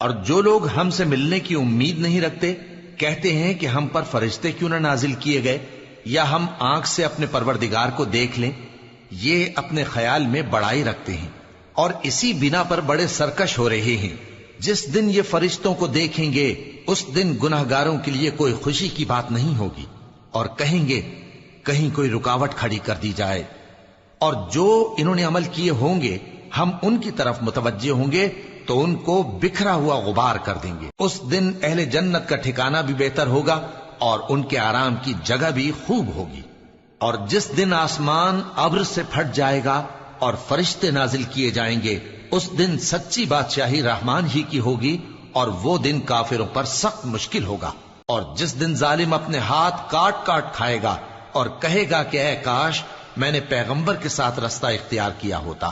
اور جو لوگ ہم سے ملنے کی امید نہیں رکھتے کہتے ہیں کہ ہم پر فرشتے کیوں نہ نازل کیے گئے یا ہم آنکھ سے اپنے پروردگار کو دیکھ لیں. یہ اپنے خیال میں بڑائی رکھتے ہیں اور اسی بنا پر بڑے سرکش ہو رہے ہیں. جس دن یہ فرشتوں کو دیکھیں گے اس دن گناہگاروں کے لیے کوئی خوشی کی بات نہیں ہوگی اور کہیں گے کہیں کوئی رکاوٹ کھڑی کر دی جائے. اور جو انہوں نے عمل کیے ہوں گے ہم ان کی طرف متوجہ ہوں گے تو ان کو بکھرا ہوا غبار کر دیں گے. اس دن اہل جنت کا ٹھکانہ بھی بہتر ہوگا اور ان کے آرام کی جگہ بھی خوب ہوگی. اور جس دن آسمان ابر سے پھٹ جائے گا اور فرشتے نازل کیے جائیں گے اس دن سچی بادشاہی رحمان ہی کی ہوگی اور وہ دن کافروں پر سخت مشکل ہوگا. اور جس دن ظالم اپنے ہاتھ کاٹ کاٹ کھائے گا اور کہے گا کہ اے کاش میں نے پیغمبر کے ساتھ رستہ اختیار کیا ہوتا.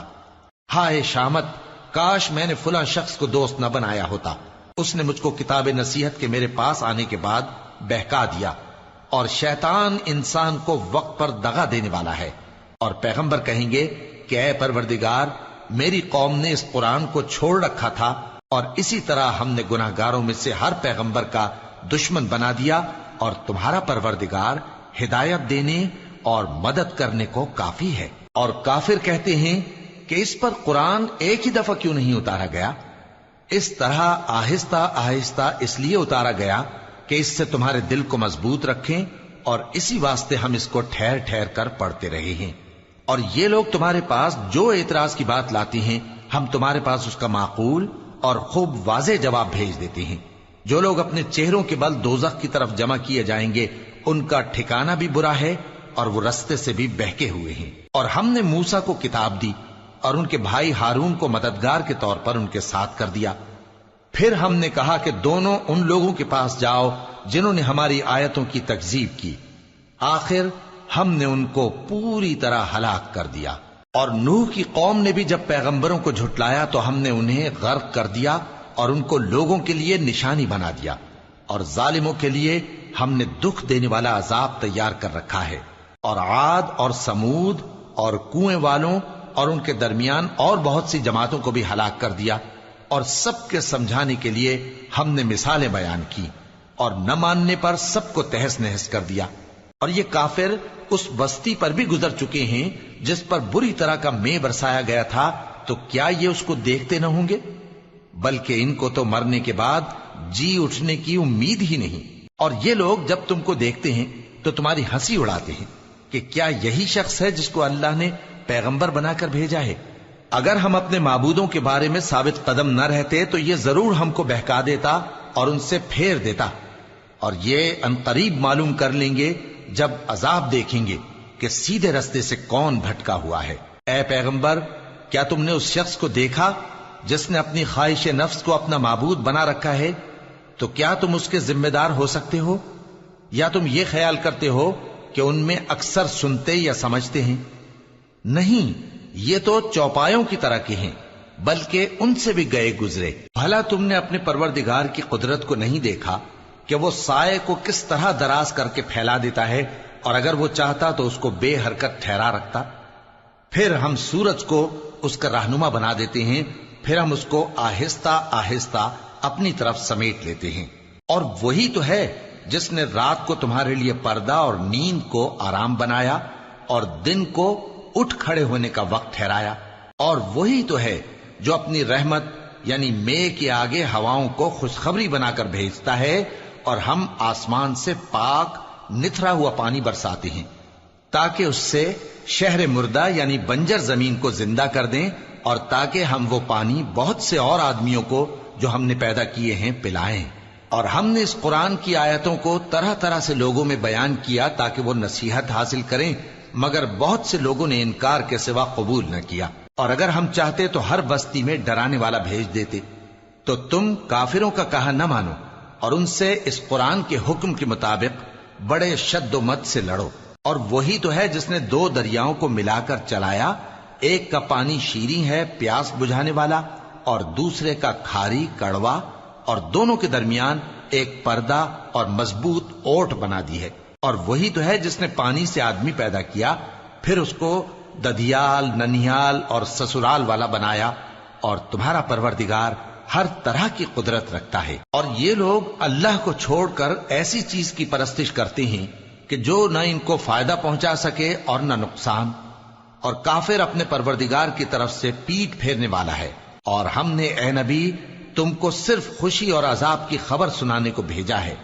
ہائے شامت، کاش میں نے فلاں شخص کو دوست نہ بنایا ہوتا. اس نے مجھ کو کتاب نصیحت کے میرے پاس آنے کے بعد بہکا دیا. اور شیطان انسان کو وقت پر دغا دینے والا ہے. اور پیغمبر کہیں گے کہ اے پروردگار، میری قوم نے اس قرآن کو چھوڑ رکھا تھا اور اسی طرح ہم نے گناہگاروں میں سے ہر پیغمبر کا دشمن بنا دیا اور تمہارا پروردگار ہدایت دینے اور مدد کرنے کو کافی ہے. اور کافر کہتے ہیں کہ اس پر قرآن ایک ہی دفعہ کیوں نہیں اتارا گیا؟ اس طرح آہستہ آہستہ اس لیے اتارا گیا کہ اس سے تمہارے دل کو مضبوط رکھیں اور اسی واسطے ہم اس کو ٹھہر ٹھہر کر پڑھتے رہے ہیں. اور یہ لوگ تمہارے پاس جو اعتراض کی بات لاتی ہیں ہم تمہارے پاس اس کا معقول اور خوب واضح جواب بھیج دیتے ہیں. جو لوگ اپنے چہروں کے بل دوزخ کی طرف جمع کیے جائیں گے ان کا ٹھکانہ بھی برا ہے اور وہ رستے سے بھی بہکے ہوئے ہیں. اور ہم نے موسیٰ کو کتاب دی اور ان کے بھائی ہارون کو مددگار کے طور پر ان کے ساتھ کر دیا. پھر ہم نے کہا کہ دونوں ان لوگوں کے پاس جاؤ جنہوں نے ہماری آیتوں کی تکذیب کی. آخر ہم نے ان کو پوری طرح ہلاک کر دیا. اور نوح کی قوم نے بھی جب پیغمبروں کو جھٹلایا تو ہم نے انہیں غرق کر دیا اور ان کو لوگوں کے لیے نشانی بنا دیا. اور ظالموں کے لیے ہم نے دکھ دینے والا عذاب تیار کر رکھا ہے. اور عاد اور سمود اور کنویں والوں اور ان کے درمیان اور بہت سی جماعتوں کو بھی ہلاک کر دیا. اور سب کے سمجھانے کے لیے ہم نے مثالیں بیان کی اور نہ ماننے پر سب کو تہس نہس کر دیا. اور یہ کافر اس بستی پر بھی گزر چکے ہیں جس پر بری طرح کا مے برسایا گیا تھا، تو کیا یہ اس کو دیکھتے نہ ہوں گے؟ بلکہ ان کو تو مرنے کے بعد جی اٹھنے کی امید ہی نہیں. اور یہ لوگ جب تم کو دیکھتے ہیں تو تمہاری ہنسی اڑاتے ہیں کہ کیا یہی شخص ہے جس کو اللہ نے پیغمبر بنا کر بھیجا ہے؟ اگر ہم اپنے معبودوں کے بارے میں ثابت قدم نہ رہتے تو یہ ضرور ہم کو بہکا دیتا اور ان سے پھیر دیتا. اور یہ انقریب معلوم کر لیں گے جب عذاب دیکھیں گے کہ سیدھے رستے سے کون بھٹکا ہوا ہے. اے پیغمبر، کیا تم نے اس شخص کو دیکھا جس نے اپنی خواہش نفس کو اپنا معبود بنا رکھا ہے؟ تو کیا تم اس کے ذمہ دار ہو سکتے ہو؟ یا تم یہ خیال کرتے ہو کہ ان میں اکثر سنتے یا سمجھتے ہیں؟ نہیں، یہ تو چوپایوں کی طرح کے ہیں، بلکہ ان سے بھی گئے گزرے. بھلا تم نے اپنے پروردگار کی قدرت کو نہیں دیکھا کہ وہ سائے کو کس طرح دراز کر کے پھیلا دیتا ہے اور اگر وہ چاہتا تو اس کو بے حرکت ٹھہرا رکھتا؟ پھر ہم سورج کو اس کا رہنما بنا دیتے ہیں، پھر ہم اس کو آہستہ آہستہ اپنی طرف سمیٹ لیتے ہیں. اور وہی تو ہے جس نے رات کو تمہارے لیے پردہ اور نیند کو آرام بنایا اور دن کو اٹھ کھڑے ہونے کا وقت ٹھہرایا. اور وہی تو ہے جو اپنی رحمت یعنی مے کے آگے ہواؤں کو خوشخبری بنا کر بھیجتا ہے اور ہم آسمان سے پاک نتھرا ہوا پانی برساتے ہیں تاکہ اس سے شہر مردہ یعنی بنجر زمین کو زندہ کر دیں اور تاکہ ہم وہ پانی بہت سے اور آدمیوں کو جو ہم نے پیدا کیے ہیں پلائیں. اور ہم نے اس قرآن کی آیتوں کو طرح طرح سے لوگوں میں بیان کیا تاکہ وہ نصیحت حاصل کریں، مگر بہت سے لوگوں نے انکار کے سوا قبول نہ کیا. اور اگر ہم چاہتے تو ہر بستی میں ڈرانے والا بھیج دیتے. تو تم کافروں کا کہا نہ مانو اور ان سے اس قرآن کے حکم کے مطابق بڑے شد و مت سے لڑو. اور وہی تو ہے جس نے دو دریاؤں کو ملا کر چلایا، ایک کا پانی شیریں ہے پیاس بجھانے والا اور دوسرے کا کھاری کڑوا، اور دونوں کے درمیان ایک پردہ اور مضبوط اوٹ بنا دی ہے. اور وہی تو ہے جس نے پانی سے آدمی پیدا کیا، پھر اس کو ددھیال، ننھیال اور سسرال والا بنایا. اور تمہارا پروردگار ہر طرح کی قدرت رکھتا ہے۔ اور یہ لوگ اللہ کو چھوڑ کر ایسی چیز کی پرستش کرتے ہیں کہ جو نہ ان کو فائدہ پہنچا سکے اور نہ نقصان، اور کافر اپنے پروردگار کی طرف سے پیٹ پھیرنے والا ہے۔ اور ہم نے اے نبی تم کو صرف خوشی اور عذاب کی خبر سنانے کو بھیجا ہے۔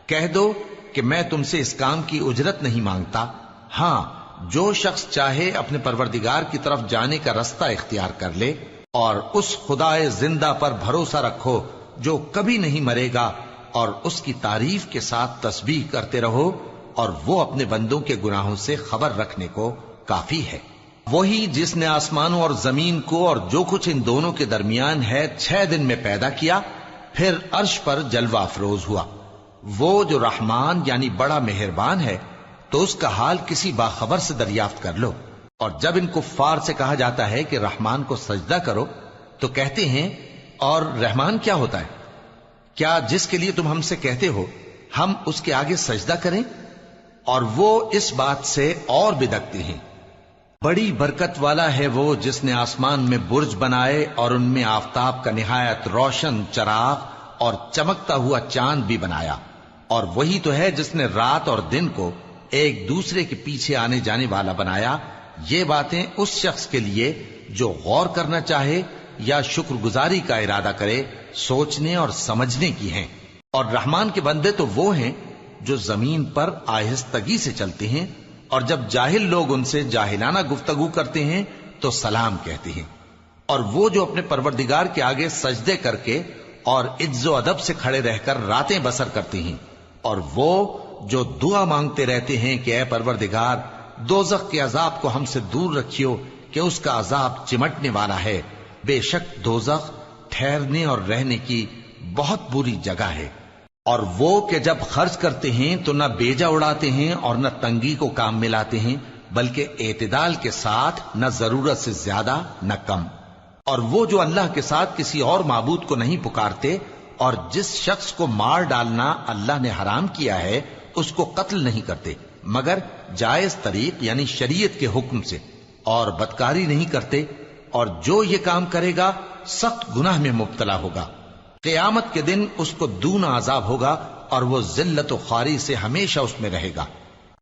کہہ دو کہ میں تم سے اس کام کی اجرت نہیں مانگتا، ہاں جو شخص چاہے اپنے پروردگار کی طرف جانے کا رستہ اختیار کر لے، اور اس خدائے زندہ پر بھروسہ رکھو جو کبھی نہیں مرے گا، اور اس کی تعریف کے ساتھ تسبیح کرتے رہو، اور وہ اپنے بندوں کے گناہوں سے خبر رکھنے کو کافی ہے۔ وہی جس نے آسمانوں اور زمین کو اور جو کچھ ان دونوں کے درمیان ہے 6 دن میں پیدا کیا، پھر عرش پر جلوہ افروز ہوا۔ وہ جو رحمان یعنی بڑا مہربان ہے، تو اس کا حال کسی باخبر سے دریافت کر لو۔ اور جب ان کفار سے کہا جاتا ہے کہ رحمان کو سجدہ کرو، تو کہتے ہیں اور رحمان کیا ہوتا ہے؟ کیا جس کے لیے تم ہم سے کہتے ہو ہم اس کے آگے سجدہ کریں؟ اور وہ اس بات سے اور بدکتے ہیں۔ بڑی برکت والا ہے وہ جس نے آسمان میں برج بنائے اور ان میں آفتاب کا نہایت روشن چراغ اور چمکتا ہوا چاند بھی بنایا۔ اور وہی تو ہے جس نے رات اور دن کو ایک دوسرے کے پیچھے آنے جانے والا بنایا۔ یہ باتیں اس شخص کے لیے جو غور کرنا چاہے یا شکر گزاری کا ارادہ کرے سوچنے اور سمجھنے کی ہیں۔ اور رحمان کے بندے تو وہ ہیں جو زمین پر آہستگی سے چلتے ہیں، اور جب جاہل لوگ ان سے جاہلانہ گفتگو کرتے ہیں تو سلام کہتے ہیں۔ اور وہ جو اپنے پروردگار کے آگے سجدے کر کے اور عز و ادب سے کھڑے رہ کر راتیں بسر کرتے ہیں۔ اور وہ جو دعا مانگتے رہتے ہیں کہ اے پروردگار دوزخ کے عذاب کو ہم سے دور رکھیو کہ اس کا عذاب چمٹنے والا ہے۔ بے شک دوزخ ٹھہرنے اور رہنے کی بہت بری جگہ ہے۔ اور وہ کہ جب خرچ کرتے ہیں تو نہ بیجا اڑاتے ہیں اور نہ تنگی کو کام میں لاتے ہیں، بلکہ اعتدال کے ساتھ، نہ ضرورت سے زیادہ نہ کم۔ اور وہ جو اللہ کے ساتھ کسی اور معبود کو نہیں پکارتے، اور جس شخص کو مار ڈالنا اللہ نے حرام کیا ہے اس کو قتل نہیں کرتے مگر جائز طریق یعنی شریعت کے حکم سے، اور بدکاری نہیں کرتے، اور جو یہ کام کرے گا سخت گناہ میں مبتلا ہوگا۔ قیامت کے دن اس کو دونا عذاب ہوگا اور وہ ذلت و خواری سے ہمیشہ اس میں رہے گا،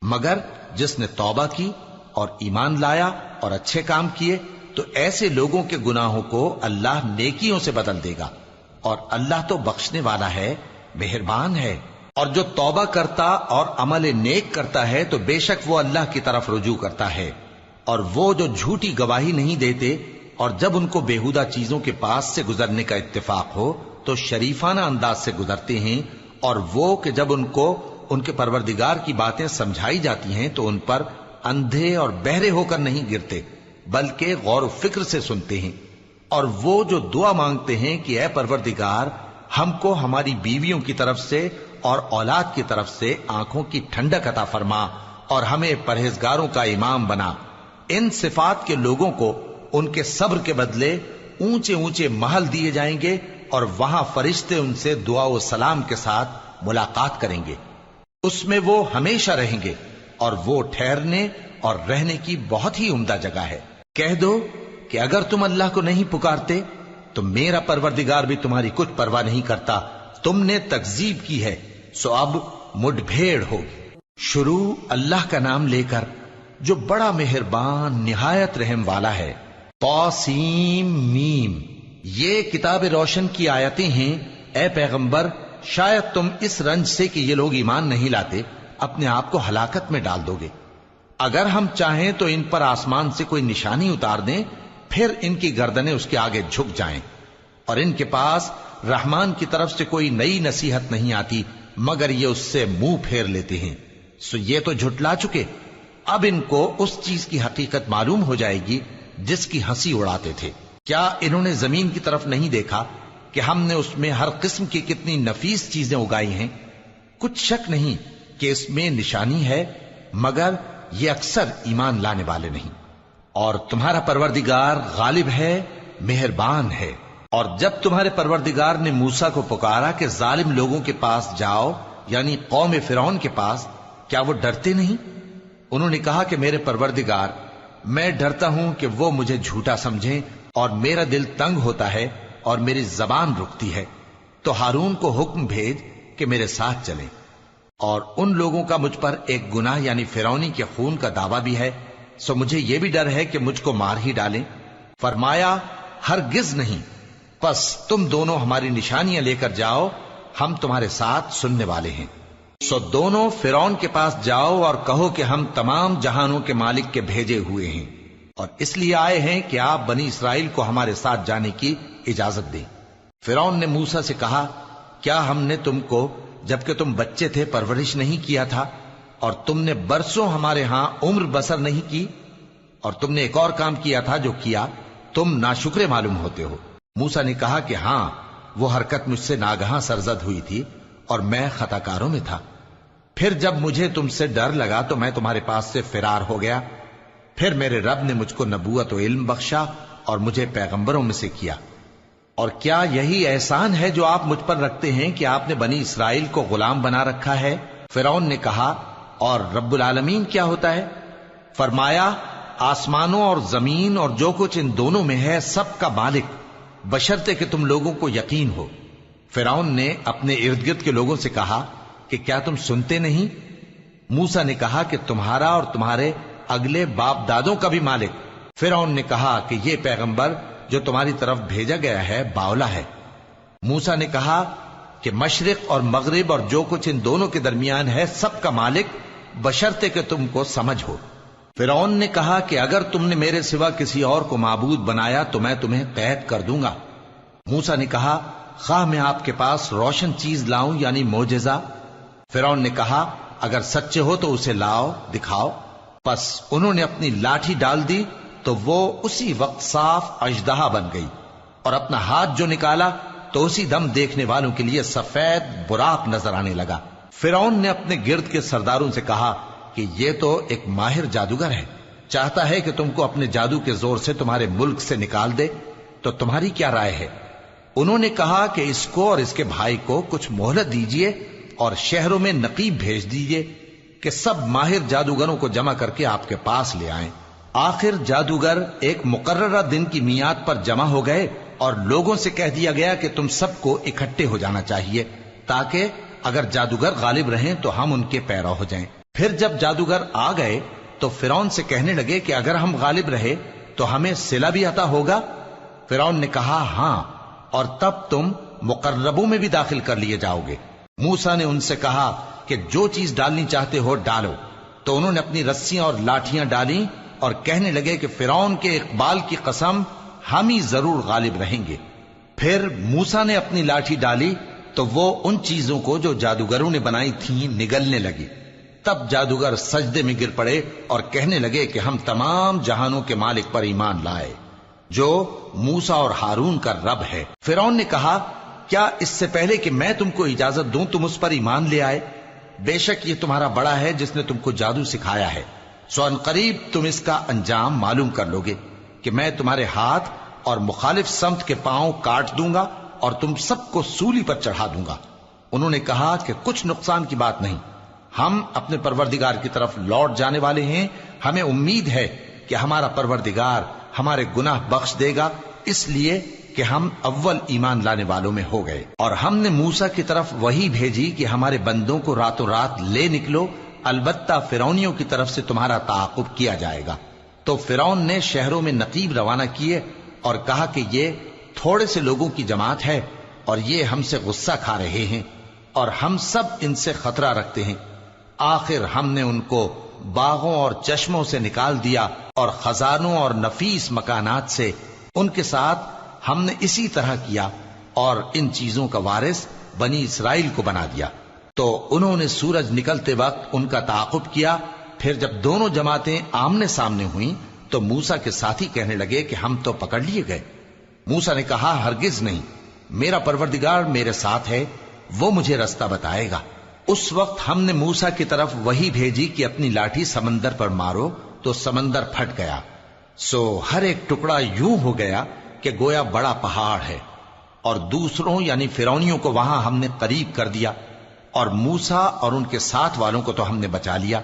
مگر جس نے توبہ کی اور ایمان لایا اور اچھے کام کیے تو ایسے لوگوں کے گناہوں کو اللہ نیکیوں سے بدل دے گا، اور اللہ تو بخشنے والا ہے، مہربان ہے۔ اور جو توبہ کرتا اور عمل نیک کرتا ہے تو بے شک وہ اللہ کی طرف رجوع کرتا ہے۔ اور وہ جو جھوٹی گواہی نہیں دیتے اور جب ان کو بےہودہ چیزوں کے پاس سے گزرنے کا اتفاق ہو تو شریفانہ انداز سے گزرتے ہیں، اور وہ کہ جب ان کو ان کے پروردگار کی باتیں سمجھائی جاتی ہیں تو ان پر اندھے اور بہرے ہو کر نہیں گرتے بلکہ غور و فکر سے سنتے ہیں۔ اور وہ جو دعا مانگتے ہیں کہ اے پروردگار ہم کو ہماری بیویوں کی طرف سے اور اولاد کی طرف سے آنکھوں کی ٹھنڈک عطا فرما اور ہمیں پرہیزگاروں کا امام بنا، ان صفات کے لوگوں کو ان کے صبر کے بدلے اونچے اونچے محل دیے جائیں گے، اور وہاں فرشتے ان سے دعا و سلام کے ساتھ ملاقات کریں گے۔ اس میں وہ ہمیشہ رہیں گے، اور وہ ٹھہرنے اور رہنے کی بہت ہی عمدہ جگہ ہے۔ کہہ دو کہ اگر تم اللہ کو نہیں پکارتے تو میرا پروردگار بھی تمہاری کچھ پرواہ نہیں کرتا۔ تم نے تکذیب کی ہے سو اب مڈ بھیڑ ہوگی۔ شروع اللہ کا نام لے کر جو بڑا مہربان نہایت رحم والا ہے۔ طاسیم میم، یہ کتاب روشن کی آیتیں ہیں۔ اے پیغمبر شاید تم اس رنج سے کہ یہ لوگ ایمان نہیں لاتے اپنے آپ کو ہلاکت میں ڈال دو گے۔ اگر ہم چاہیں تو ان پر آسمان سے کوئی نشانی اتار دیں، پھر ان کی گردنیں اس کے آگے جھک جائیں، اور ان کے پاس رحمان کی طرف سے کوئی نئی نصیحت نہیں آتی مگر یہ اس سے منہ پھیر لیتے ہیں۔ سو یہ تو جھٹلا چکے، اب ان کو اس چیز کی حقیقت معلوم ہو جائے گی جس کی ہنسی اڑاتے تھے۔ کیا انہوں نے زمین کی طرف نہیں دیکھا کہ ہم نے اس میں ہر قسم کی کتنی نفیس چیزیں اگائی ہیں؟ کچھ شک نہیں کہ اس میں نشانی ہے، مگر یہ اکثر ایمان لانے والے نہیں۔ اور تمہارا پروردگار غالب ہے، مہربان ہے۔ اور جب تمہارے پروردگار نے موسیٰ کو پکارا کہ ظالم لوگوں کے پاس جاؤ، یعنی قوم فرعون کے پاس، کیا وہ ڈرتے نہیں؟ انہوں نے کہا کہ میرے پروردگار، میں ڈرتا ہوں کہ وہ مجھے جھوٹا سمجھیں، اور میرا دل تنگ ہوتا ہے اور میری زبان رکتی ہے، تو ہارون کو حکم بھیج کہ میرے ساتھ چلیں۔ اور ان لوگوں کا مجھ پر ایک گناہ یعنی فرعونی کے خون کا دعویٰ بھی ہے، سو مجھے یہ بھی ڈر ہے کہ مجھ کو مار ہی ڈالیں۔ فرمایا ہرگز نہیں، پس تم دونوں ہماری نشانیاں لے کر جاؤ، ہم تمہارے ساتھ سننے والے ہیں۔ سو دونوں فرعون کے پاس جاؤ اور کہو کہ ہم تمام جہانوں کے مالک کے بھیجے ہوئے ہیں، اور اس لیے آئے ہیں کہ آپ بنی اسرائیل کو ہمارے ساتھ جانے کی اجازت دیں۔ فرعون نے موسیٰ سے کہا، کیا ہم نے تم کو جبکہ تم بچے تھے پرورش نہیں کیا تھا، اور تم نے برسوں ہمارے ہاں عمر بسر نہیں کی؟ اور تم نے ایک اور کام کیا تھا جو کیا، تم ناشکرے معلوم ہوتے ہو۔ موسیٰ نے کہا کہ ہاں، وہ حرکت مجھ سے ناگہاں سرزد ہوئی تھی اور میں خطا کاروں میں تھا۔ پھر جب مجھے تم سے ڈر لگا تو میں تمہارے پاس سے فرار ہو گیا۔ پھر میرے رب نے مجھ کو نبوت و علم بخشا اور مجھے پیغمبروں میں سے کیا۔ اور کیا یہی احسان ہے جو آپ مجھ پر رکھتے ہیں کہ آپ نے بنی اسرائیل کو غلام بنا رکھا ہے؟ فرعون نے کہا، اور رب العالمین کیا ہوتا ہے؟ فرمایا، آسمانوں اور زمین اور جو کچھ ان دونوں میں ہے سب کا مالک، بشرطے کہ تم لوگوں کو یقین ہو۔ فرعون نے اپنے ارد گرد کے لوگوں سے کہا کہ کیا تم سنتے نہیں؟ موسیٰ نے کہا کہ تمہارا اور تمہارے اگلے باپ دادوں کا بھی مالک۔ فرعون نے کہا کہ یہ پیغمبر جو تمہاری طرف بھیجا گیا ہے باولا ہے۔ موسیٰ نے کہا کہ مشرق اور مغرب اور جو کچھ ان دونوں کے درمیان ہے سب کا مالک، بشرطے کہ تم کو سمجھ ہو۔ فرعون نے کہا کہ اگر تم نے میرے سوا کسی اور کو معبود بنایا تو میں تمہیں قید کر دوں گا۔ موسیٰ نے کہا، خواہ میں آپ کے پاس روشن چیز لاؤں یعنی معجزہ؟ فرعون نے کہا، اگر سچے ہو تو اسے لاؤ، دکھاؤ۔ پس انہوں نے اپنی لاٹھی ڈال دی تو وہ اسی وقت صاف اژدہا بن گئی، اور اپنا ہاتھ جو نکالا تو اسی دم دیکھنے والوں کے لیے سفید براق نظر آنے لگا۔ فرعون نے اپنے گرد کے سرداروں سے کہا کہ یہ تو ایک ماہر جادوگر ہے، چاہتا ہے کہ تم کو اپنے جادو کے زور سے تمہارے ملک سے نکال دے، تو تمہاری کیا رائے ہے؟ انہوں نے کہا کہ اس کو اور اس کے بھائی کو کچھ مہلت دیجیے اور شہروں میں نقیب بھیج دیجیے کہ سب ماہر جادوگروں کو جمع کر کے آپ کے پاس لے آئیں۔ آخر جادوگر ایک مقررہ دن کی میعاد پر جمع ہو گئے اور لوگوں سے کہہ دیا گیا کہ تم سب کو اکٹھے ہو جانا چاہیے تاکہ اگر جادوگر غالب رہیں تو ہم ان کے پیرو ہو جائیں۔ پھر جب جادوگر آ گئے تو فرعون سے کہنے لگے کہ اگر ہم غالب رہے تو ہمیں صلہ بھی عطا ہوگا؟ فرعون نے کہا، ہاں، اور تب تم مقربوں میں بھی داخل کر لیے جاؤ گے۔ موسیٰ نے ان سے کہا کہ جو چیز ڈالنی چاہتے ہو ڈالو، تو انہوں نے اپنی رسیاں اور لاٹھیاں ڈالیں اور کہنے لگے کہ فرعون کے اقبال کی قسم، ہم ہی ضرور غالب رہیں گے۔ پھر موسیٰ نے اپنی لاٹھی ڈالی تو وہ ان چیزوں کو جو جادوگروں نے بنائی تھیں نگلنے لگی۔ تب جادوگر سجدے میں گر پڑے اور کہنے لگے کہ ہم تمام جہانوں کے مالک پر ایمان لائے جو موسیٰ اور ہارون کا رب ہے۔ فرعون نے کہا، کیا اس سے پہلے کہ میں تم کو اجازت دوں تم اس پر ایمان لے آئے؟ بے شک یہ تمہارا بڑا ہے جس نے تم کو جادو سکھایا ہے، سو ان قریب تم اس کا انجام معلوم کر لوگے کہ میں تمہارے ہاتھ اور مخالف سمت کے پاؤں کاٹ دوں گا اور تم سب کو سولی پر چڑھا دوں گا۔ انہوں نے کہا کہ کچھ نقصان کی بات نہیں، ہم اپنے پروردگار کی طرف لوٹ جانے والے ہیں، ہمیں امید ہے کہ ہمارا پروردگار ہمارے گناہ بخش دے گا، اس لیے کہ ہم اول ایمان لانے والوں میں ہو گئے۔ اور ہم نے موسیٰ کی طرف وحی بھیجی کہ ہمارے بندوں کو راتوں رات لے نکلو، البتہ فرعونیوں کی طرف سے تمہارا تعاقب کیا جائے گا۔ تو فرعون نے شہروں میں نقیب روانہ کیے اور کہا کہ یہ تھوڑے سے لوگوں کی جماعت ہے اور یہ ہم سے غصہ کھا رہے ہیں اور ہم سب ان سے خطرہ رکھتے ہیں۔ آخر ہم نے ان کو باغوں اور چشموں سے نکال دیا اور خزانوں اور نفیس مکانات سے، ان کے ساتھ ہم نے اسی طرح کیا اور ان چیزوں کا وارث بنی اسرائیل کو بنا دیا۔ تو انہوں نے سورج نکلتے وقت ان کا تعاقب کیا۔ پھر جب دونوں جماعتیں آمنے سامنے ہوئیں تو موسیٰ کے ساتھی کہنے لگے کہ ہم تو پکڑ لیے گئے۔ موسیٰ نے کہا، ہرگز نہیں، میرا پروردگار میرے ساتھ ہے، وہ مجھے رستہ بتائے گا۔ اس وقت ہم نے موسیٰ کی طرف وحی بھیجی کہ اپنی لاٹھی سمندر پر مارو، تو سمندر پھٹ گیا، سو ہر ایک ٹکڑا یوں ہو گیا کہ گویا بڑا پہاڑ ہے، اور دوسروں یعنی فرعونیوں کو وہاں ہم نے قریب کر دیا، اور موسیٰ اور ان کے ساتھ والوں کو تو ہم نے بچا لیا،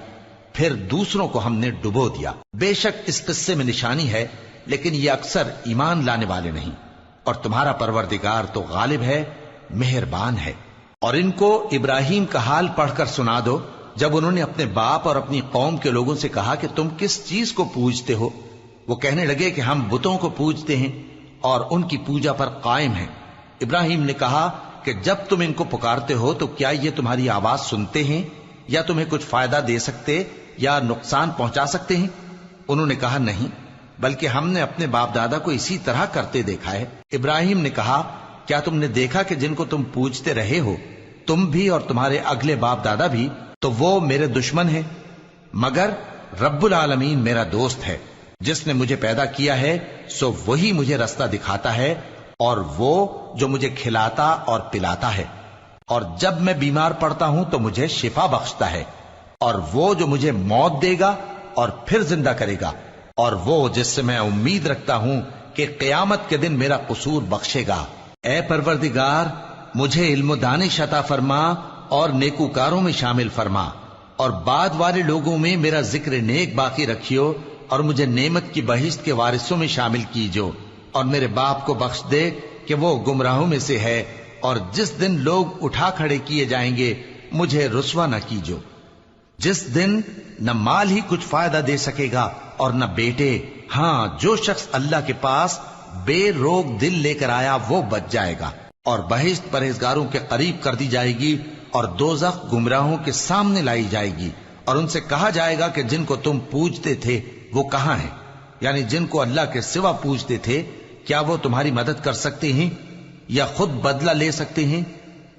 پھر دوسروں کو ہم نے ڈبو دیا۔ بے شک اس قصے میں نشانی ہے، لیکن یہ اکثر ایمان لانے والے نہیں۔ اور تمہارا پروردگار تو غالب ہے، مہربان ہے۔ اور ان کو ابراہیم کا حال پڑھ کر سنا دو جب انہوں نے اپنے باپ اور اپنی قوم کے لوگوں سے کہا کہ تم کس چیز کو پوجتے ہو؟ وہ کہنے لگے کہ ہم بتوں کو پوجتے ہیں اور ان کی پوجا پر قائم ہیں۔ ابراہیم نے کہا کہ جب تم ان کو پکارتے ہو تو کیا یہ تمہاری آواز سنتے ہیں یا تمہیں کچھ فائدہ دے سکتے یا نقصان پہنچا سکتے ہیں؟ انہوں نے کہا نہیں، بلکہ ہم نے اپنے باپ دادا کو اسی طرح کرتے دیکھا ہے۔ ابراہیم نے کہا کیا تم نے دیکھا کہ جن کو تم پوجتے رہے ہو تم بھی اور تمہارے اگلے باپ دادا بھی، تو وہ میرے دشمن ہیں، مگر رب العالمین میرا دوست ہے۔ جس نے مجھے پیدا کیا ہے سو وہی مجھے رستہ دکھاتا ہے، اور وہ جو مجھے کھلاتا اور پلاتا ہے، اور جب میں بیمار پڑتا ہوں تو مجھے شفا بخشتا ہے، اور وہ جو مجھے موت دے گا اور پھر زندہ کرے گا، اور وہ جس سے میں امید رکھتا ہوں کہ قیامت کے دن میرا قصور بخشے گا۔ اے پروردگار، مجھے علم و دانش عطا فرما اور نیکوکاروں میں شامل فرما، اور بعد والے لوگوں میں میرا ذکر نیک باقی رکھیو، اور مجھے نعمت کی بہشت کے وارثوں میں شامل کیجو، اور میرے باپ کو بخش دے کہ وہ گمراہوں میں سے ہے، اور جس دن لوگ اٹھا کھڑے کیے جائیں گے مجھے رسوا نہ کیجو، جس دن نہ مال ہی کچھ فائدہ دے سکے گا اور نہ بیٹے۔ ہاں، جو شخص اللہ کے پاس بے روک دل لے کر آیا وہ بچ جائے گا، اور بہشت پرہیزگاروں کے قریب کر دی جائے گی، اور دوزخ گمراہوں کے سامنے لائی جائے گی، اور ان سے کہا جائے گا کہ جن کو تم پوجتے تھے وہ کہاں ہیں؟ یعنی جن کو اللہ کے سوا پوجتے تھے، کیا وہ تمہاری مدد کر سکتے ہیں یا خود بدلہ لے سکتے ہیں؟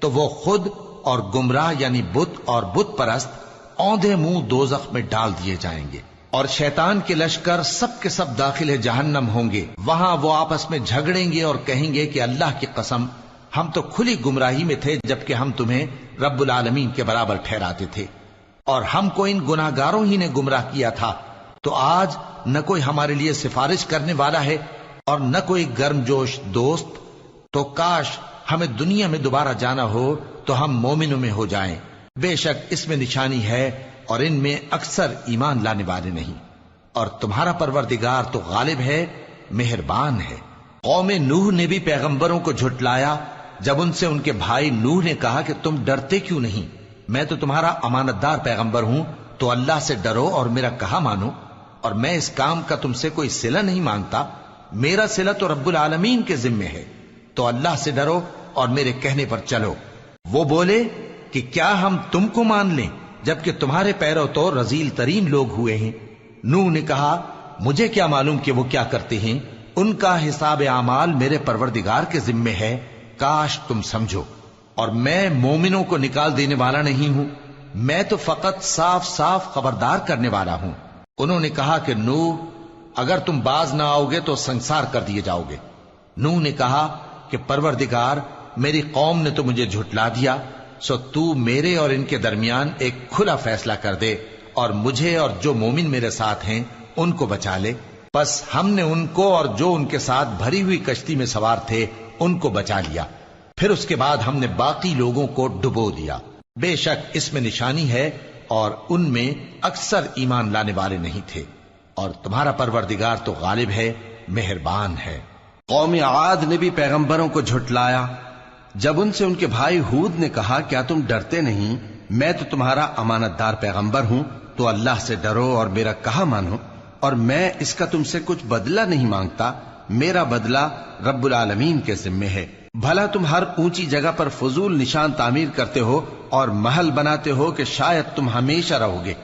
تو وہ خود اور گمراہ یعنی بت اور بت پرست اوندھے منہ دوزخ میں ڈال دیے جائیں گے، اور شیطان کے لشکر سب کے سب داخل جہنم ہوں گے۔ وہاں وہ آپس میں جھگڑیں گے اور کہیں گے کہ اللہ کی قسم، ہم تو کھلی گمراہی میں تھے جبکہ ہم تمہیں رب العالمین کے برابر ٹھہراتے تھے، اور ہم کو ان گناہگاروں ہی نے گمراہ کیا تھا۔ تو آج نہ کوئی ہمارے لیے سفارش کرنے والا ہے اور نہ کوئی گرم جوش دوست، تو کاش ہمیں دنیا میں دوبارہ جانا ہو تو ہم مومنوں میں ہو جائیں۔ بے شک اس میں نشانی ہے اور ان میں اکثر ایمان لانے والے نہیں، اور تمہارا پروردگار تو غالب ہے، مہربان ہے۔ قوم نوح نے بھی پیغمبروں کو جھٹلایا جب ان سے ان کے بھائی نوح نے کہا کہ تم ڈرتے کیوں نہیں؟ میں تو تمہارا امانت دار پیغمبر ہوں، تو اللہ سے ڈرو اور میرا کہا مانو، اور میں اس کام کا تم سے کوئی صلہ نہیں مانگتا، میرا صلہ تو رب العالمین کے ذمے ہے، تو اللہ سے ڈرو اور میرے کہنے پر چلو۔ وہ بولے کہ کیا ہم تم کو مان لیں جبکہ تمہارے پیرو تو رذیل ترین لوگ ہوئے ہیں؟ نوح نے کہا مجھے کیا معلوم کہ وہ کیا کرتے ہیں، ان کا حساب اعمال میرے پروردگار کے ذمے ہے، کاش تم سمجھو۔ اور میں مومنوں کو نکال دینے والا نہیں ہوں، میں تو فقط صاف صاف خبردار کرنے والا ہوں۔ انہوں نے کہا کہ نوح، اگر تم باز نہ آؤ گے تو سنسار کر دیے جاؤ گے۔ نوح نے کہا کہ پروردگار، میری قوم نے تو مجھے جھٹلا دیا، سو تو میرے اور ان کے درمیان ایک کھلا فیصلہ کر دے، اور مجھے اور جو مومن میرے ساتھ ہیں ان کو بچا لے۔ بس ہم نے ان کو اور جو ان کے ساتھ بھری ہوئی کشتی میں سوار تھے ان کو بچا لیا، پھر اس کے بعد ہم نے باقی لوگوں کو ڈبو دیا۔ بے شک اس میں نشانی ہے اور ان میں اکثر ایمان لانے والے نہیں تھے، اور تمہارا پروردگار تو غالب ہے، مہربان ہے۔ قوم عاد نے بھی پیغمبروں کو جھٹلایا جب ان سے ان کے بھائی ہود نے کہا کیا تم ڈرتے نہیں؟ میں تو تمہارا امانت دار پیغمبر ہوں، تو اللہ سے ڈرو اور میرا کہا مانو، اور میں اس کا تم سے کچھ بدلہ نہیں مانگتا، میرا بدلہ رب العالمین کے ذمے ہے۔ بھلا تم ہر اونچی جگہ پر فضول نشان تعمیر کرتے ہو اور محل بناتے ہو کہ شاید تم ہمیشہ رہو گے،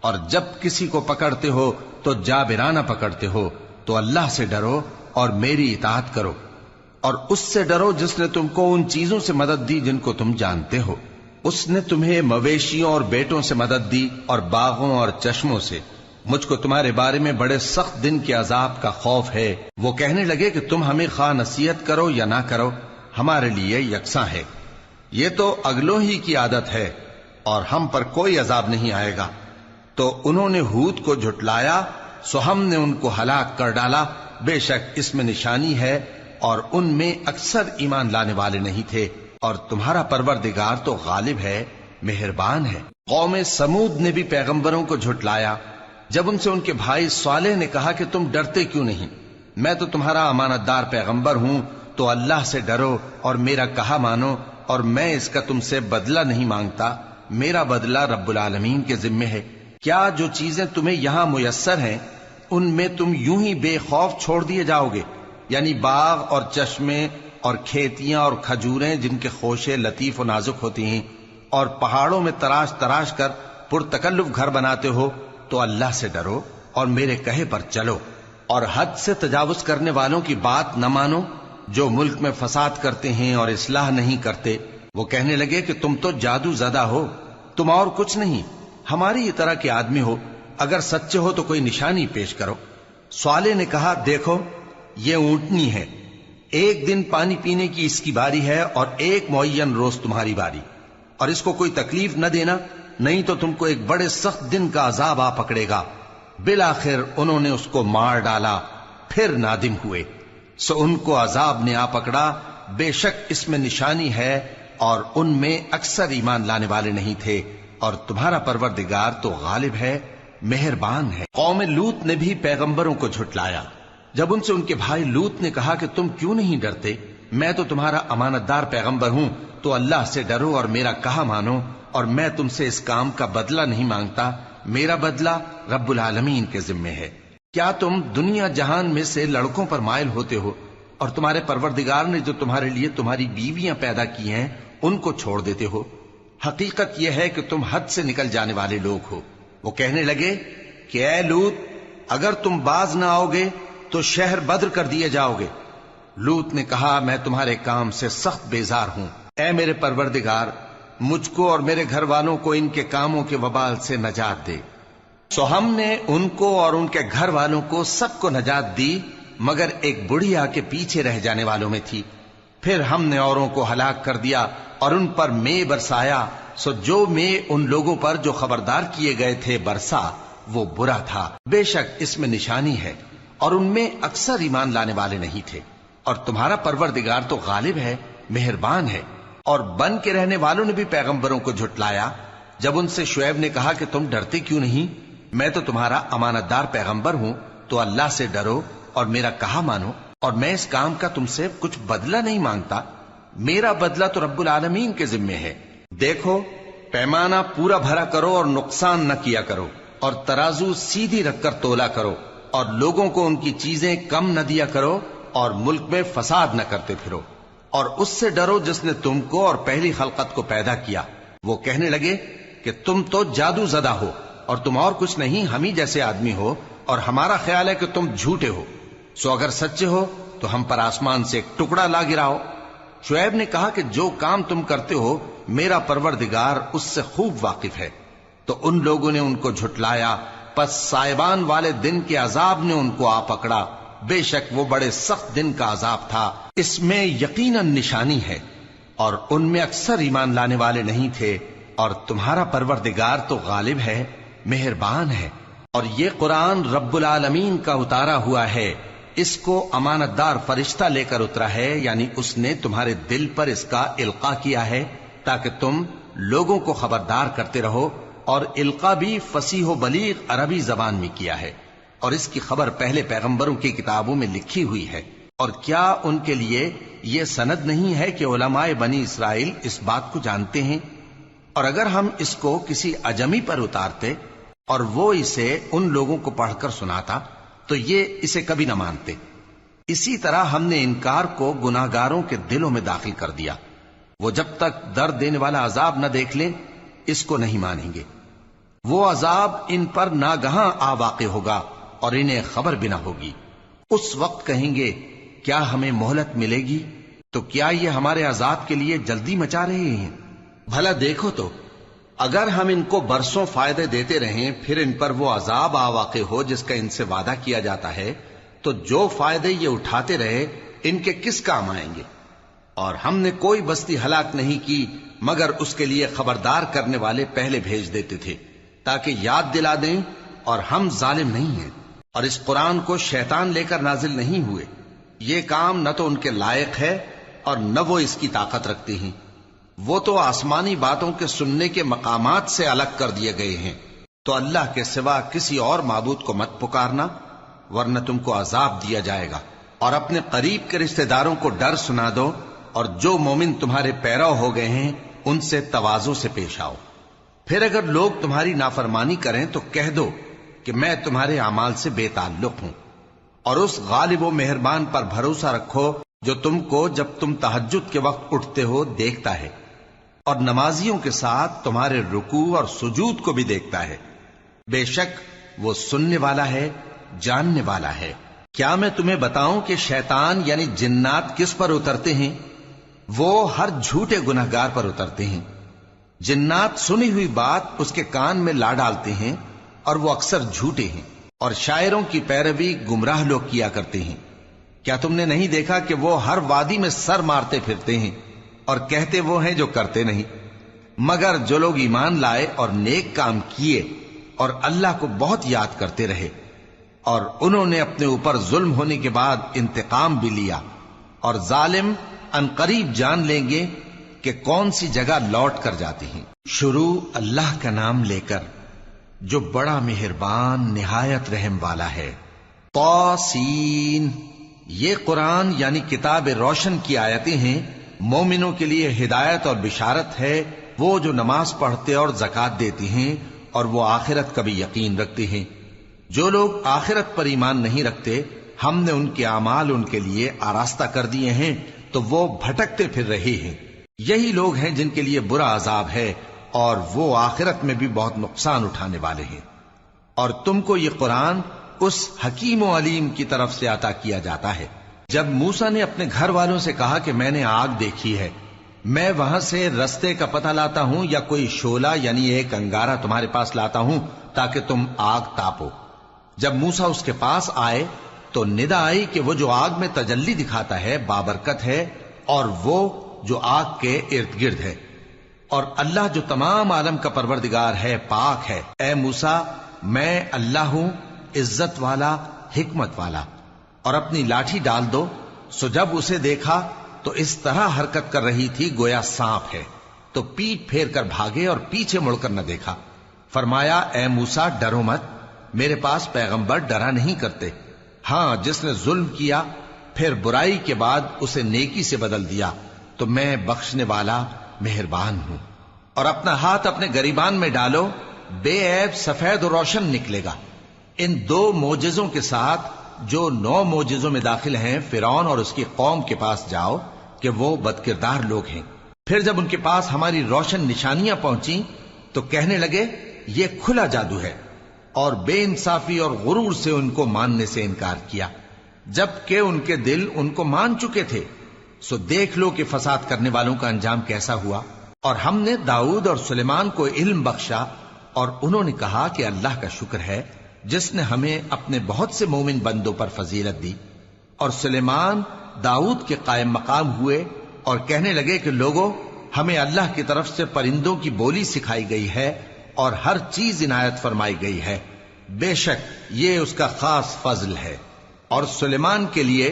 اور جب کسی کو پکڑتے ہو تو جابرانہ پکڑتے ہو، تو اللہ سے ڈرو اور میری اطاعت کرو، اور اس سے ڈرو جس نے تم کو ان چیزوں سے مدد دی جن کو تم جانتے ہو۔ اس نے تمہیں مویشیوں اور بیٹوں سے مدد دی اور باغوں اور چشموں سے۔ مجھ کو تمہارے بارے میں بڑے سخت دن کے عذاب کا خوف ہے۔ وہ کہنے لگے کہ تم ہمیں خواہ نصیحت کرو یا نہ کرو، ہمارے لیے یکساں ہے، یہ تو اگلوں ہی کی عادت ہے، اور ہم پر کوئی عذاب نہیں آئے گا۔ تو انہوں نے ہود کو جھٹلایا، سو ہم نے ان کو ہلاک کر ڈالا۔ بے شک اس میں نشانی ہے اور ان میں اکثر ایمان لانے والے نہیں تھے، اور تمہارا پروردگار تو غالب ہے، مہربان ہے۔ قوم سمود نے بھی پیغمبروں کو جھٹلایا جب ان سے ان کے بھائی صالح نے کہا کہ تم ڈرتے کیوں نہیں؟ میں تو تمہارا امانت دار پیغمبر ہوں، تو اللہ سے ڈرو اور میرا کہا مانو، اور میں اس کا تم سے بدلہ نہیں مانگتا، میرا بدلہ رب العالمین کے ذمے ہے۔ کیا جو چیزیں تمہیں یہاں میسر ہیں ان میں تم یوں ہی بے خوف چھوڑ دیے جاؤ گے؟ یعنی باغ اور چشمے اور کھیتیاں اور کھجوریں جن کے خوشے لطیف و نازک ہوتی ہیں، اور پہاڑوں میں تراش تراش کر پرتکلف گھر بناتے ہو، تو اللہ سے ڈرو اور میرے کہے پر چلو، اور حد سے تجاوز کرنے والوں کی بات نہ مانو جو ملک میں فساد کرتے ہیں اور اصلاح نہیں کرتے۔ وہ کہنے لگے کہ تم تو جادو زدہ ہو، تم اور کچھ نہیں، ہماری طرح کے آدمی ہو، اگر سچے ہو تو کوئی نشانی پیش کرو۔ صالح نے کہا دیکھو یہ اونٹنی ہے، ایک دن پانی پینے کی اس کی باری ہے اور ایک معین روز تمہاری باری، اور اس کو کوئی تکلیف نہ دینا، نہیں تو تم کو ایک بڑے سخت دن کا عذاب آ پکڑے گا۔ بالآخر انہوں نے اس کو مار ڈالا، پھر نادم ہوئے، سو ان کو عذاب نے آ پکڑا، بے شک اس میں نشانی ہے، اور ان میں اکثر ایمان لانے والے نہیں تھے، اور تمہارا پروردگار تو غالب ہے، مہربان ہے۔ قوم لوط نے بھی پیغمبروں کو جھٹلایا۔ جب ان سے ان کے بھائی لوط نے کہا کہ تم کیوں نہیں ڈرتے، میں تو تمہارا امانت دار پیغمبر ہوں، تو اللہ سے ڈرو اور میرا کہا مانو، اور میں تم سے اس کام کا بدلہ نہیں مانگتا، میرا بدلہ رب العالمین کے ذمے ہے۔ کیا تم دنیا جہان میں سے لڑکوں پر مائل ہوتے ہو، اور تمہارے پروردگار نے جو تمہارے لیے تمہاری بیویاں پیدا کی ہیں ان کو چھوڑ دیتے ہو؟ حقیقت یہ ہے کہ تم حد سے نکل جانے والے لوگ ہو۔ وہ کہنے لگے کہ اے لوط، اگر تم باز نہ آؤ گے تو شہر بدر کر دیے جاؤ گے۔ لوط نے کہا میں تمہارے کام سے سخت بیزار ہوں، اے میرے پروردگار مجھ کو اور میرے گھر والوں کو ان کے کاموں کے وبال سے نجات دے۔ سو ہم نے ان کو اور ان کے گھر والوں کو سب کو نجات دی، مگر ایک بڑھیا کے پیچھے رہ جانے والوں میں تھی۔ پھر ہم نے اوروں کو ہلاک کر دیا اور ان پر مے برسایا، سو جو مے ان لوگوں پر جو خبردار کیے گئے تھے برسا، وہ برا تھا۔ بے شک اس میں نشانی ہے، اور ان میں اکثر ایمان لانے والے نہیں تھے، اور تمہارا پروردگار تو غالب ہے، مہربان ہے۔ اور بن کے رہنے والوں نے بھی پیغمبروں کو جھٹلایا۔ جب ان سے شعیب نے کہا کہ تم ڈرتے کیوں نہیں، میں تو تمہارا امانت دار پیغمبر ہوں، تو اللہ سے ڈرو اور میرا کہا مانو، اور میں اس کام کا تم سے کچھ بدلہ نہیں مانگتا، میرا بدلہ تو رب العالمین کے ذمے ہے۔ دیکھو پیمانہ پورا بھرا کرو اور نقصان نہ کیا کرو، اور ترازو سیدھی رکھ کر تولا کرو، اور لوگوں کو ان کی چیزیں کم نہ دیا کرو، اور ملک میں فساد نہ کرتے پھرو، اور اس سے ڈرو جس نے تم کو اور پہلی خلقت کو پیدا کیا۔ وہ کہنے لگے کہ تم تو جادو زدہ ہو، اور تم اور کچھ نہیں، ہم ہی جیسے آدمی ہو، اور ہمارا خیال ہے کہ تم جھوٹے ہو، سو اگر سچے ہو تو ہم پر آسمان سے ایک ٹکڑا لا گراؤ۔ شعیب نے کہا کہ جو کام تم کرتے ہو میرا پروردگار اس سے خوب واقف ہے۔ تو ان لوگوں نے ان کو جھٹلایا، پس سائبان والے دن کے عذاب نے ان کو آ پکڑا، بے شک وہ بڑے سخت دن کا عذاب تھا، اس میں یقیناً نشانی ہے، اور ان میں اکثر ایمان لانے والے نہیں تھے، اور تمہارا پروردگار تو غالب ہے، مہربان ہے۔ اور یہ قرآن رب العالمین کا اتارا ہوا ہے، اس کو امانت دار فرشتہ لے کر اترا ہے، یعنی اس نے تمہارے دل پر اس کا القاء کیا ہے تاکہ تم لوگوں کو خبردار کرتے رہو، اور القاء بھی فصیح و بلیغ عربی زبان میں کیا ہے، اور اس کی خبر پہلے پیغمبروں کی کتابوں میں لکھی ہوئی ہے۔ اور کیا ان کے لیے یہ سند نہیں ہے کہ علماء بنی اسرائیل اس بات کو جانتے ہیں؟ اور اگر ہم اس کو کسی اجمی پر اتارتے اور وہ اسے ان لوگوں کو پڑھ کر سناتا تو یہ اسے کبھی نہ مانتے۔ اسی طرح ہم نے انکار کو گناہگاروں کے دلوں میں داخل کر دیا، وہ جب تک درد دینے والا عذاب نہ دیکھ لیں اس کو نہیں مانیں گے۔ وہ عذاب ان پر ناگہاں آ واقع ہوگا اور انہیں خبر بھی نہ ہوگی۔ اس وقت کہیں گے کیا ہمیں مہلت ملے گی؟ تو کیا یہ ہمارے عذاب کے لیے جلدی مچا رہے ہیں؟ بھلا دیکھو تو اگر ہم ان کو برسوں فائدے دیتے رہیں پھر ان پر وہ عذاب آ واقع ہو جس کا ان سے وعدہ کیا جاتا ہے، تو جو فائدے یہ اٹھاتے رہے ان کے کس کام آئیں گے؟ اور ہم نے کوئی بستی ہلاک نہیں کی مگر اس کے لیے خبردار کرنے والے پہلے بھیج دیتے تھے تاکہ یاد دلا دیں، اور ہم ظالم نہیں ہیں۔ اور اس قرآن کو شیطان لے کر نازل نہیں ہوئے، یہ کام نہ تو ان کے لائق ہے اور نہ وہ اس کی طاقت رکھتے ہیں، وہ تو آسمانی باتوں کے سننے کے مقامات سے الگ کر دیے گئے ہیں۔ تو اللہ کے سوا کسی اور معبود کو مت پکارنا ورنہ تم کو عذاب دیا جائے گا۔ اور اپنے قریب کے رشتہ داروں کو ڈر سنا دو، اور جو مومن تمہارے پیرو ہو گئے ہیں ان سے تواضع سے پیش آؤ۔ پھر اگر لوگ تمہاری نافرمانی کریں تو کہہ دو کہ میں تمہارے اعمال سے بے تعلق ہوں، اور اس غالب و مہربان پر بھروسہ رکھو جو تم کو جب تم تہجد کے وقت اٹھتے ہو دیکھتا ہے، اور نمازیوں کے ساتھ تمہارے رکوع اور سجود کو بھی دیکھتا ہے۔ بے شک وہ سننے والا ہے، جاننے والا ہے۔ کیا میں تمہیں بتاؤں کہ شیطان یعنی جنات کس پر اترتے ہیں؟ وہ ہر جھوٹے گنہگار پر اترتے ہیں۔ جنات سنی ہوئی بات اس کے کان میں لا ڈالتے ہیں، اور وہ اکثر جھوٹے ہیں، اور شاعروں کی پیروی گمراہ لوگ کیا کرتے ہیں۔ کیا تم نے نہیں دیکھا کہ وہ ہر وادی میں سر مارتے پھرتے ہیں، اور کہتے وہ ہیں جو کرتے نہیں؟ مگر جو لوگ ایمان لائے اور نیک کام کیے اور اللہ کو بہت یاد کرتے رہے، اور انہوں نے اپنے اوپر ظلم ہونے کے بعد انتقام بھی لیا، اور ظالم عنقریب جان لیں گے کہ کون سی جگہ لوٹ کر جاتے ہیں۔ شروع اللہ کا نام لے کر جو بڑا مہربان نہایت رحم والا ہے۔ طاسین، یہ قرآن یعنی کتاب روشن کی آیتیں ہیں، مومنوں کے لیے ہدایت اور بشارت ہے، وہ جو نماز پڑھتے اور زکوٰۃ دیتے ہیں اور وہ آخرت کا بھی یقین رکھتے ہیں۔ جو لوگ آخرت پر ایمان نہیں رکھتے، ہم نے ان کے اعمال ان کے لیے آراستہ کر دیے ہیں تو وہ بھٹکتے پھر رہے ہیں۔ یہی لوگ ہیں جن کے لیے برا عذاب ہے، اور وہ آخرت میں بھی بہت نقصان اٹھانے والے ہیں۔ اور تم کو یہ قرآن اس حکیم و علیم کی طرف سے عطا کیا جاتا ہے۔ جب موسیٰ نے اپنے گھر والوں سے کہا کہ میں نے آگ دیکھی ہے، میں وہاں سے رستے کا پتہ لاتا ہوں یا کوئی شعلہ یعنی ایک انگارہ تمہارے پاس لاتا ہوں تاکہ تم آگ تاپو۔ جب موسیٰ اس کے پاس آئے تو ندا آئی کہ وہ جو آگ میں تجلی دکھاتا ہے بابرکت ہے، اور وہ جو آگ کے ارد گرد ہے، اور اللہ جو تمام عالم کا پروردگار ہے پاک ہے۔ اے موسیٰ، میں اللہ ہوں، عزت والا، حکمت والا، اور اپنی لاٹھی ڈال دو۔ سو جب اسے دیکھا تو اس طرح حرکت کر رہی تھی گویا سانپ ہے، تو پیٹ پھیر کر بھاگے اور پیچھے مڑ کر نہ دیکھا۔ فرمایا اے موسیٰ ڈرو مت، میرے پاس پیغمبر ڈرا نہیں کرتے۔ ہاں، جس نے ظلم کیا پھر برائی کے بعد اسے نیکی سے بدل دیا تو میں بخشنے والا مہربان ہوں۔ اور اپنا ہاتھ اپنے گریبان میں ڈالو، بے عیب سفید و روشن نکلے گا۔ ان 2 معجزوں کے ساتھ جو 9 معجزوں میں داخل ہیں فرعون اور اس کی قوم کے پاس جاؤ کہ وہ بدکردار لوگ ہیں۔ پھر جب ان کے پاس ہماری روشن نشانیاں پہنچیں تو کہنے لگے یہ کھلا جادو ہے، اور بے انصافی اور غرور سے ان کو ماننے سے انکار کیا، جبکہ ان کے دل ان کو مان چکے تھے۔ سو دیکھ لو کہ فساد کرنے والوں کا انجام کیسا ہوا۔ اور ہم نے داؤد اور سلیمان کو علم بخشا، اور انہوں نے کہا کہ اللہ کا شکر ہے جس نے ہمیں اپنے بہت سے مومن بندوں پر فضیلت دی۔ اور سلیمان داؤد کے قائم مقام ہوئے اور کہنے لگے کہ لوگوں، ہمیں اللہ کی طرف سے پرندوں کی بولی سکھائی گئی ہے اور ہر چیز عنایت فرمائی گئی ہے، بے شک یہ اس کا خاص فضل ہے۔ اور سلیمان کے لیے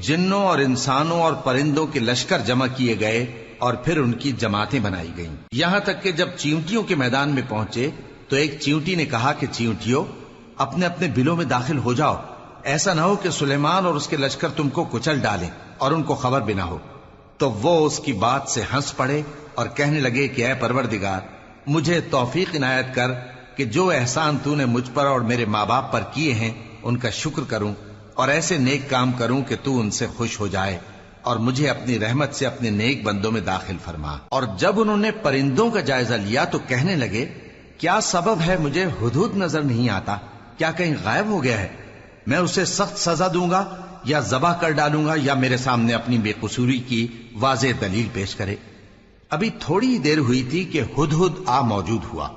جنوں اور انسانوں اور پرندوں کے لشکر جمع کیے گئے، اور پھر ان کی جماعتیں بنائی گئیں، یہاں تک کہ جب چیونٹیوں کے میدان میں پہنچے تو ایک چیونٹی نے کہا کہ چیونٹیوں، اپنے اپنے بلوں میں داخل ہو جاؤ، ایسا نہ ہو کہ سلیمان اور اس کے لشکر تم کو کچل ڈالیں اور ان کو خبر بھی نہ ہو۔ تو وہ اس کی بات سے ہنس پڑے اور کہنے لگے کہ اے پروردگار، مجھے توفیق عنایت کر کہ جو احسان تو نے مجھ پر اور میرے ماں باپ پر کیے ہیں ان کا شکر کروں، اور ایسے نیک کام کروں کہ تو ان سے خوش ہو جائے، اور مجھے اپنی رحمت سے اپنے نیک بندوں میں داخل فرما۔ اور جب انہوں نے پرندوں کا جائزہ لیا تو کہنے لگے کیا سبب ہے مجھے ہدہد نظر نہیں آتا؟ کیا کہیں غائب ہو گیا ہے؟ میں اسے سخت سزا دوں گا یا ذبح کر ڈالوں گا، یا میرے سامنے اپنی بے قصوری کی واضح دلیل پیش کرے۔ ابھی تھوڑی ہی دیر ہوئی تھی کہ ہدہد آ موجود ہوا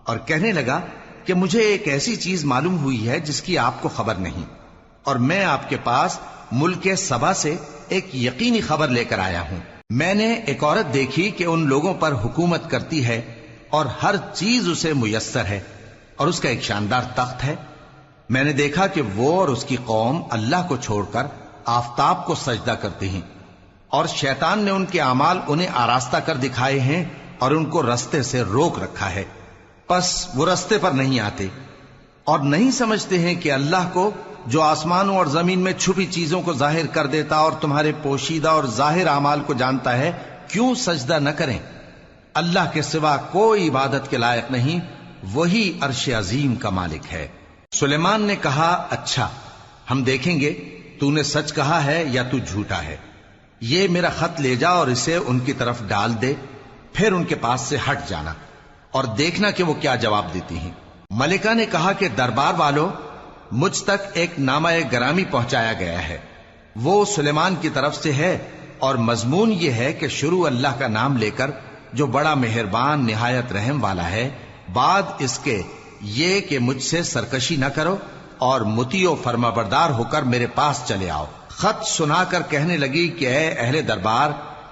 اور کہنے لگا کہ مجھے ایک ایسی چیز معلوم ہوئی ہے جس کی آپ کو خبر نہیں، اور میں آپ کے پاس ملک سبا سے ایک یقینی خبر لے کر آیا ہوں۔ میں نے ایک عورت دیکھی کہ ان لوگوں پر حکومت کرتی ہے اور ہر چیز اسے میسر ہے، اور اس کا ایک شاندار تخت ہے۔ میں نے دیکھا کہ وہ اور اس کی قوم اللہ کو چھوڑ کر آفتاب کو سجدہ کرتے ہیں، اور شیطان نے ان کے اعمال انہیں آراستہ کر دکھائے ہیں اور ان کو رستے سے روک رکھا ہے، پس وہ رستے پر نہیں آتے اور نہیں سمجھتے ہیں کہ اللہ کو جو آسمانوں اور زمین میں چھپی چیزوں کو ظاہر کر دیتا اور تمہارے پوشیدہ اور ظاہر اعمال کو جانتا ہے، کیوں سجدہ نہ کریں؟ اللہ کے سوا کوئی عبادت کے لائق نہیں، وہی عرش عظیم کا مالک ہے۔ سلیمان نے کہا، اچھا ہم دیکھیں گے تو نے سچ کہا ہے یا تو جھوٹا ہے۔ یہ میرا خط لے جا اور اسے ان کی طرف ڈال دے، پھر ان کے پاس سے ہٹ جانا اور دیکھنا کہ وہ کیا جواب دیتی ہیں۔ ملکہ نے کہا کہ دربار والوں، مجھ تک ایک نامہ گرامی پہنچایا گیا ہے، وہ سلیمان کی طرف سے ہے، اور مضمون یہ ہے کہ شروع اللہ کا نام لے کر جو بڑا مہربان نہایت رحم والا ہے، بعد اس کے یہ کہ مجھ سے سرکشی نہ کرو اور مطیع و فرما بردار ہو کر میرے پاس چلے آؤ۔ خط سنا کر کہنے لگی کہ اے اہل دربار،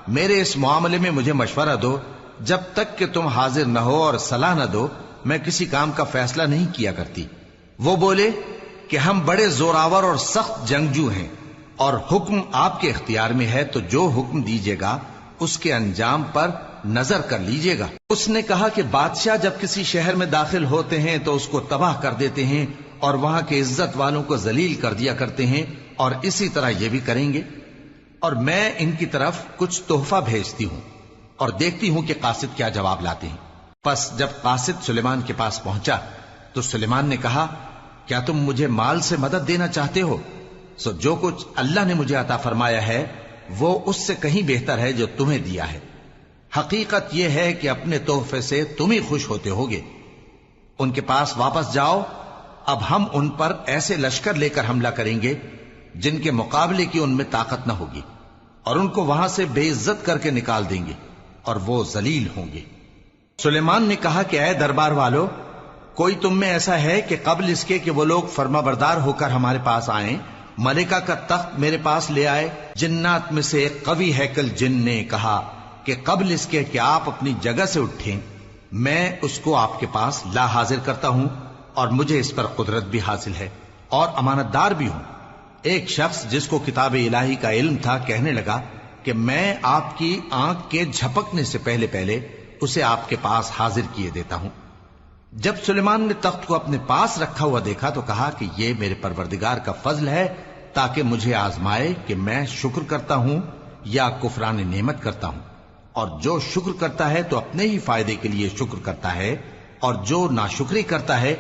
میرے اس معاملے میں مجھے مشورہ دو، جب تک کہ تم حاضر نہ ہو اور صلاح نہ دو میں کسی کام کا فیصلہ نہیں کیا کرتی۔ وہ بولے کہ ہم بڑے زوراور اور سخت جنگجو ہیں، اور حکم آپ کے اختیار میں ہے، تو جو حکم دیجیے گا اس کے انجام پر نظر کر لیجیے گا۔ اس نے کہا کہ بادشاہ جب کسی شہر میں داخل ہوتے ہیں تو اس کو تباہ کر دیتے ہیں اور وہاں کے عزت والوں کو ذلیل کر دیا کرتے ہیں، اور اسی طرح یہ بھی کریں گے، اور میں ان کی طرف کچھ تحفہ بھیجتی ہوں اور دیکھتی ہوں کہ قاصد کیا جواب لاتے ہیں۔ پس جب قاصد سلیمان کے پاس پہنچا تو سلیمان نے کہا، کیا تم مجھے مال سے مدد دینا چاہتے ہو؟ سو جو کچھ اللہ نے مجھے عطا فرمایا ہے وہ اس سے کہیں بہتر ہے جو تمہیں دیا ہے۔ حقیقت یہ ہے کہ اپنے تحفے سے تم ہی خوش ہوتے ہوگے۔ ان کے پاس واپس جاؤ، اب ہم ان پر ایسے لشکر لے کر حملہ کریں گے جن کے مقابلے کی ان میں طاقت نہ ہوگی، اور ان کو وہاں سے بے عزت کر کے نکال دیں گے اور وہ ذلیل ہوں گے۔ سلیمان نے کہا کہ اے دربار والو، کوئی تم میں ایسا ہے کہ قبل اس کے کہ وہ لوگ فرما بردار ہو کر ہمارے پاس آئیں، ملکہ کا تخت میرے پاس لے آئے؟ جنات میں سے ایک قوی ہیکل جن نے کہا کہ قبل اس کے کہ آپ اپنی جگہ سے اٹھیں میں اس کو آپ کے پاس لا حاضر کرتا ہوں، اور مجھے اس پر قدرت بھی حاصل ہے اور امانت دار بھی ہوں۔ ایک شخص جس کو کتاب الہی کا علم تھا کہنے لگا کہ میں آپ کی آنکھ کے جھپکنے سے پہلے پہلے اسے آپ کے پاس حاضر کیے دیتا ہوں۔ جب سلیمان نے تخت کو اپنے پاس رکھا ہوا دیکھا تو کہا کہ یہ میرے پروردگار کا فضل ہے تاکہ مجھے آزمائے کہ میں شکر کرتا ہوں یا کفران نعمت کرتا ہوں، اور جو شکر کرتا ہے تو اپنے ہی فائدے کے لیے شکر کرتا ہے، اور جو ناشکری کرتا ہے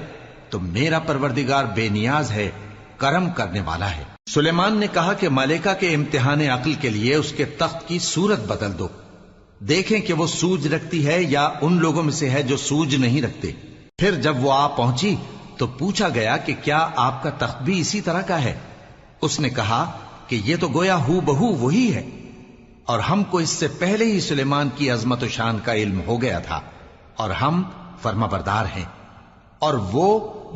تو میرا پروردگار بے نیاز ہے، کرم کرنے والا ہے۔ سلیمان نے کہا کہ ملکہ کے امتحان عقل کے لیے اس کے تخت کی صورت بدل دو، دیکھیں کہ وہ سوج رکھتی ہے یا ان لوگوں میں سے ہے جو سوج نہیں رکھتے۔ پھر جب وہ آ پہنچی تو پوچھا گیا کہ کیا آپ کا تخت بھی اسی طرح کا ہے؟ اس نے کہا کہ یہ تو گویا ہو بہو وہی ہے، اور ہم کو اس سے پہلے ہی سلیمان کی عظمت و شان کا علم ہو گیا تھا، اور ہم فرما بردار ہیں۔ اور وہ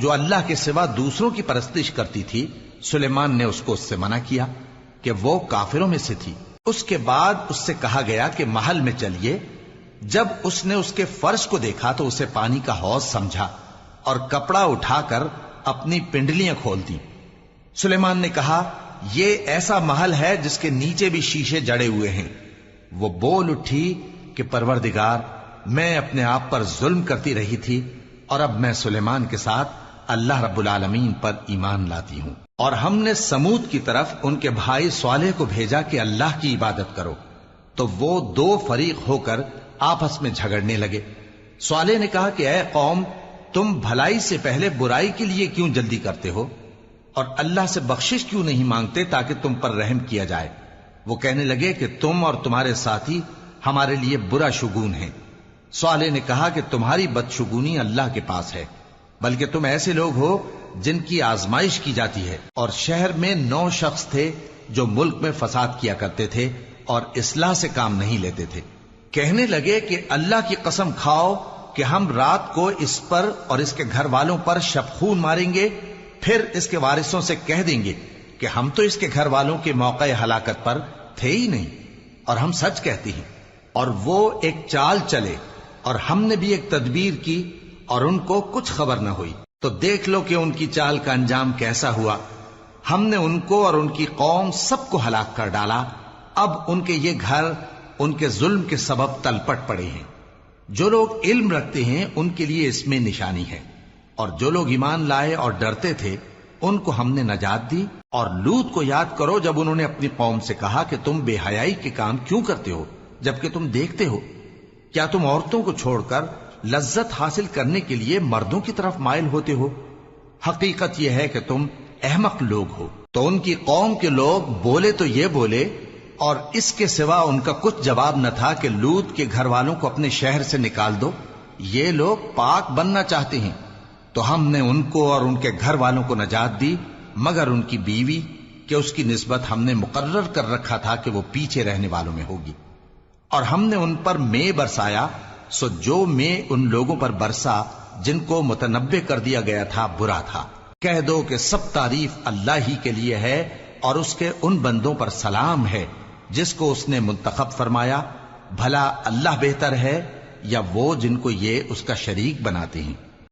جو اللہ کے سوا دوسروں کی پرستش کرتی تھی، سلیمان نے اس کو اس سے منع کیا کہ وہ کافروں میں سے تھی۔ اس کے بعد اس سے کہا گیا کہ محل میں چلیے۔ جب اس نے اس کے فرش کو دیکھا تو اسے پانی کا حوض سمجھا اور کپڑا اٹھا کر اپنی پنڈلیاں کھول دی۔ سلیمان نے کہا، یہ ایسا محل ہے جس کے نیچے بھی شیشے جڑے ہوئے ہیں۔ وہ بول اٹھی کہ پروردگار، میں اپنے آپ پر ظلم کرتی رہی تھی، اور اب میں سلیمان کے ساتھ اللہ رب العالمین پر ایمان لاتی ہوں۔ اور ہم نے سمود کی طرف ان کے بھائی صالح کو بھیجا کہ اللہ کی عبادت کرو، تو وہ دو فریق ہو کر آپس میں جھگڑنے لگے۔ صالح نے کہا کہ اے قوم، تم بھلائی سے پہلے برائی کے لیے کیوں جلدی کرتے ہو، اور اللہ سے بخشش کیوں نہیں مانگتے تاکہ تم پر رحم کیا جائے؟ وہ کہنے لگے کہ تم اور تمہارے ساتھی ہمارے لیے برا شگون ہیں۔ صالح نے کہا کہ تمہاری بدشگونی اللہ کے پاس ہے، بلکہ تم ایسے لوگ ہو جن کی آزمائش کی جاتی ہے۔ اور شہر میں 9 شخص تھے جو ملک میں فساد کیا کرتے تھے اور اصلاح سے کام نہیں لیتے تھے۔ کہنے لگے کہ اللہ کی قسم کھاؤ کہ ہم رات کو اس پر اور اس کے گھر والوں پر شبخون ماریں گے، پھر اس کے وارثوں سے کہہ دیں گے کہ ہم تو اس کے گھر والوں کے موقع ہلاکت پر تھے ہی نہیں، اور ہم سچ کہتے ہیں۔ اور وہ ایک چال چلے، اور ہم نے بھی ایک تدبیر کی، اور ان کو کچھ خبر نہ ہوئی۔ تو دیکھ لو کہ ان کی چال کا انجام کیسا ہوا۔ ہم نے ان کو اور ان کی قوم سب کو ہلاک کر ڈالا۔ اب ان کے یہ گھر ان کے ظلم کے سبب تلپٹ پڑے ہیں۔ جو لوگ علم رکھتے ہیں ان کے لیے اس میں نشانی ہے، اور جو لوگ ایمان لائے اور ڈرتے تھے ان کو ہم نے نجات دی۔ اور لوط کو یاد کرو جب انہوں نے اپنی قوم سے کہا کہ تم بے حیائی کے کام کیوں کرتے ہو جبکہ تم دیکھتے ہو؟ کیا تم عورتوں کو چھوڑ کر لذت حاصل کرنے کے لیے مردوں کی طرف مائل ہوتے ہو؟ حقیقت یہ ہے کہ تم احمق لوگ ہو۔ تو ان کی قوم کے لوگ بولے تو یہ بولے، اور اس کے سوا ان کا کچھ جواب نہ تھا کہ لوط کے گھر والوں کو اپنے شہر سے نکال دو، یہ لوگ پاک بننا چاہتے ہیں۔ تو ہم نے ان کو اور ان کے گھر والوں کو نجات دی، مگر ان کی بیوی کہ اس کی نسبت ہم نے مقرر کر رکھا تھا کہ وہ پیچھے رہنے والوں میں ہوگی۔ اور ہم نے ان پر مے برسایا، سو جو مے ان لوگوں پر برسا جن کو متنبع کر دیا گیا تھا برا تھا۔ کہہ دو کہ سب تعریف اللہ ہی کے لیے ہے، اور اس کے ان بندوں پر سلام ہے جس کو اس نے منتخب فرمایا۔ بھلا اللہ بہتر ہے یا وہ جن کو یہ اس کا شریک بناتے ہیں؟